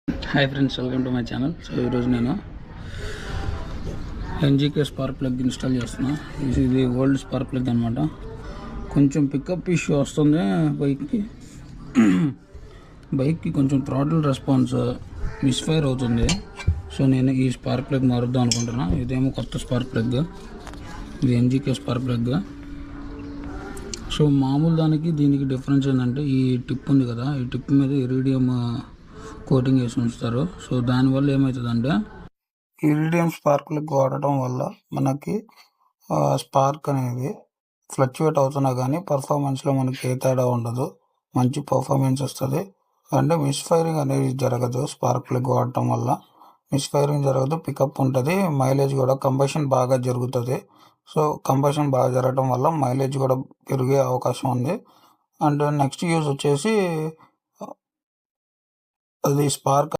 Hi friends, welcome to my channel. So ఈరోజు నేను NGK spark plug install చేస్తున్నా. ఇది ఓల్డ్ స్పార్క్ ప్లగ్ అనమాట. కొంచెం పికప్ ఇష్యూ వస్తుంది బైక్కి కొంచెం థ్రాటిల్ రెస్పాన్స్ మిస్ఫైర్ అవుతుంది. సో నేను ఈ స్పార్క్ ప్లగ్ మారుద్దాం అనుకుంటున్నా. ఇదేమో కొత్త స్పార్క్ ప్లగ్, ఇది ఎన్జీకే స్పార్క్ ప్లగ్. సో మామూలు దానికి దీనికి డిఫరెన్స్ ఏంటంటే, ఈ టిప్ ఉంది కదా, ఈ టిప్ మీద ఇరీడియం కోటింగ్ వేసి ఉంచుతారు. సో దానివల్ల ఏమవుతుందంటే, ఇరీడియం స్పార్క్లకు వాడటం వల్ల మనకి స్పార్క్ అనేది ఫ్లక్చువేట్ అవుతున్నా కానీ పర్ఫార్మెన్స్లో మనకి ఏ తేడా ఉండదు, మంచి పర్ఫార్మెన్స్ వస్తుంది. అంటే మిస్ఫైరింగ్ అనేది జరగదు. స్పార్క్ ప్లగ్ వాడటం వల్ల మిస్ఫైరింగ్ జరగదు, పికప్ ఉంటుంది, మైలేజ్ కూడా కంబషన్ బాగా జరుగుతుంది. సో కంబషన్ బాగా జరగడం వల్ల మైలేజ్ కూడా పెరిగే అవకాశం ఉంది. అండ్ నెక్స్ట్ యూజ్ వచ్చేసి, అది స్పార్క్